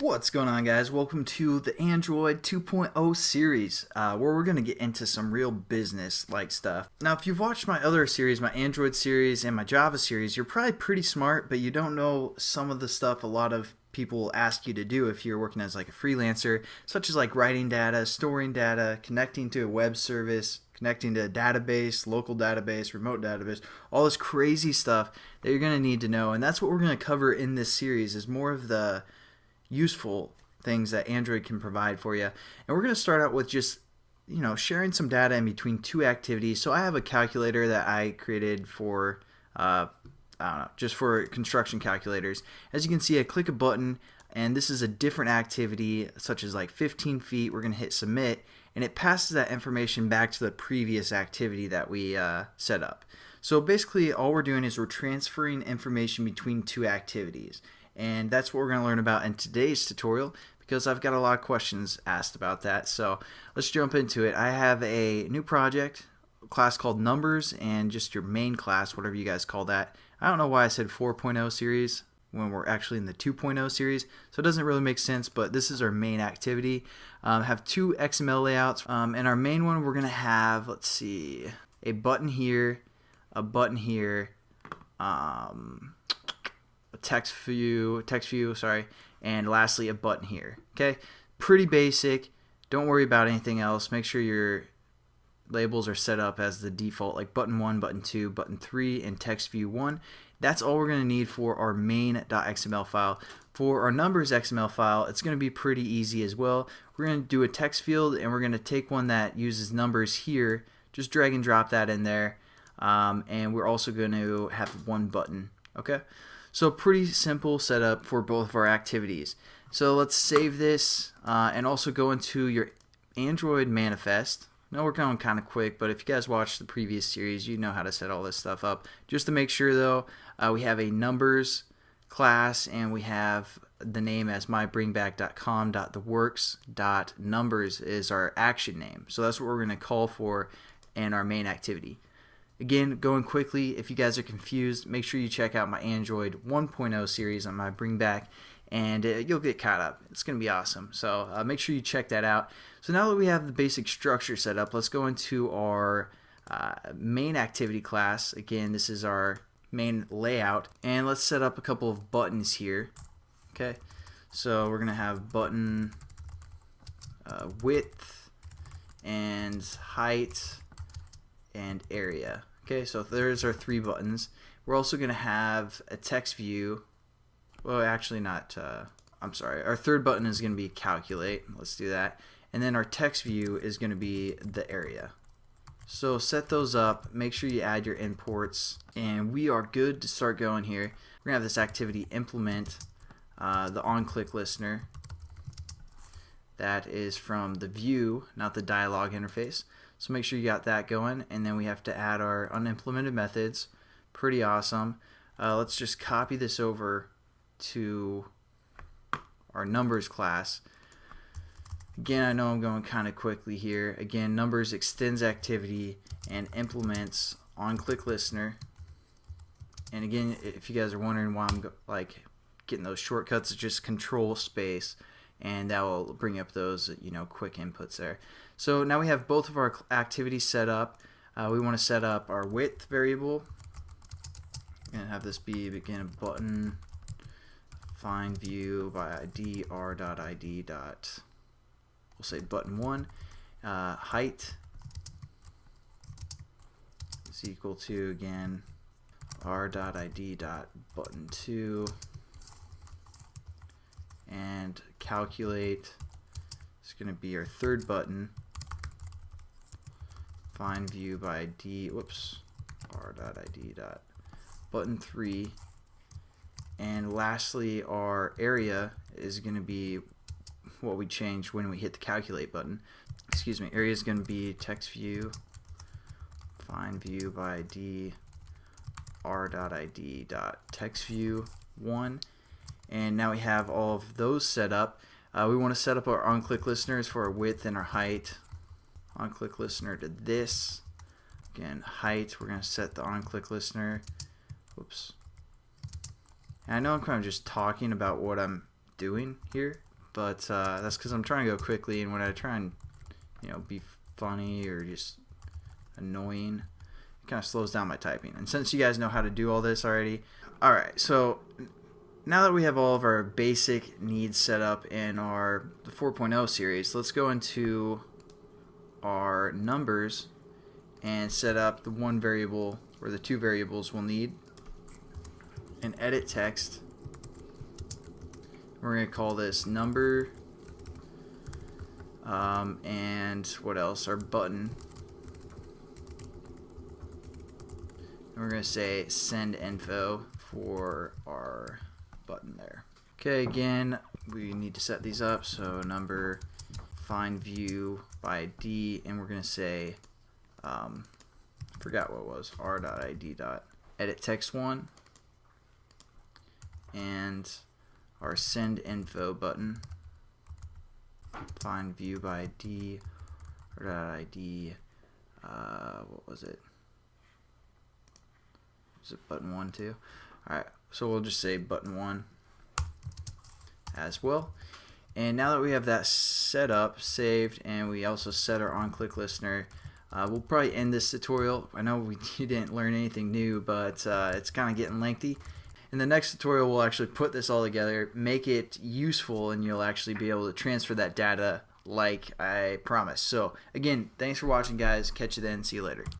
What's going on, guys? Welcome to the Android 2.0 series, where we're going to get into some real business-like stuff. Now, if you've watched my other series, my Android series and my Java series, you're probably pretty smart, but you don't know some of the stuff a lot of people will ask you to do if you're working as like a freelancer, such as like writing data, storing data, connecting to a web service, connecting to a database, local database, remote database, all this crazy stuff that you're going to need to know. And that's what we're going to cover in this series, is more of the useful things that Android can provide for you. And we're going to start out with just sharing some data in between two activities. So I have a calculator that I created for I don't know, just for construction calculators. As you can see, I click a button and this is a different activity, such as like 15 feet. We're going to hit submit and it passes that information back to the previous activity that we set up. So basically all we're doing is we're transferring information between two activities. And that's what we're going to learn about in today's tutorial, because I've got a lot of questions asked about that. So let's jump into it. I have a new project, a class called numbers, and just your main class, whatever you guys call that. I don't know why I said 4.0 series when we're actually in the 2.0 series, so it doesn't really make sense, but this is our main activity. Have two XML layouts, and our main one we're going to have, let's see, a button here, text view, and lastly a button here. Okay, pretty basic. Don't worry about anything else. Make sure your labels are set up as the default, like button 1, button 2, button 3, and text view 1. That's all we're going to need for our main.xml file. For our numbers XML file, it's going to be pretty easy as well. We're going to do a text field, and we're going to take one that uses numbers here, just drag and drop that in there, and we're also going to have one button. Okay, so pretty simple setup for both of our activities. So let's save this and also go into your Android manifest. Now we're going kind of quick, but if you guys watched the previous series, you know how to set all this stuff up. Just to make sure though, we have a numbers class and we have the name as mybringback.com.theworks.numbers is our action name. So that's what we're going to call for in our main activity. Again, going quickly, if you guys are confused, make sure you check out my Android 1.0 series on my Bring Back, and you'll get caught up. It's going to be awesome. So make sure you check that out. So now that we have the basic structure set up, let's go into our main activity class. Again, this is our main layout, and let's set up a couple of buttons here. Okay, so we're going to have button width and height and area. Okay, so there's our three buttons. We're also going to have a text view. Well, actually not, I'm sorry. Our third button is going to be calculate. Let's do that. And then our text view is going to be the area. So set those up. Make sure you add your imports. And we are good to start going here. We're going to have this activity implement the on-click listener. That is from the view, not the dialog interface. So make sure you got that going, and then we have to add our unimplemented methods. Pretty awesome. Let's just copy this over to our numbers class. Again, I know I'm going kind of quickly here. Again, numbers extends activity and implements on-click listener. And again, if you guys are wondering why I'm getting those shortcuts, it's just control space, and that will bring up those quick inputs there. So now we have both of our activities set up. We want to set up our width variable and have this be begin button find view by id r.id dot, we'll say button 1. Height is equal to, again, r.id dot button 2, and calculate is going to be our third button. Find view by ID, r.id dot button 3, and lastly our area is going to be what we changed when we hit the calculate button. Excuse me, area is going to be text view find view by ID r.id dot text view 1, and now we have all of those set up. We want to set up our on-click listeners for our width and our height. On-click listener to this. Again, height, we're going to set the on-click listener. Whoops. And I know I'm kind of just talking about what I'm doing here, but that's because I'm trying to go quickly, and when I try and be funny or just annoying, it kind of slows down my typing. And since you guys know how to do all this already, alright, so now that we have all of our basic needs set up in the 4.0 series, let's go into our numbers and set up the one variable or the two variables we'll need, and edit text. We're going to call this number, and what else? Our button. And we're going to say send info for our button there. Okay, again, we need to set these up. So number, find view by ID, and we're going to say, forgot what it was, r.id. Edit text one, and our send info button, find view by ID, r.id, what was it? Was it button one too? Alright, so we'll just say button one as well. And now that we have that set up, saved, and we also set our on-click listener, we'll probably end this tutorial. I know you didn't learn anything new, but it's kind of getting lengthy. In the next tutorial, we'll actually put this all together, make it useful, and you'll actually be able to transfer that data like I promised. So again, thanks for watching, guys. Catch you then. See you later.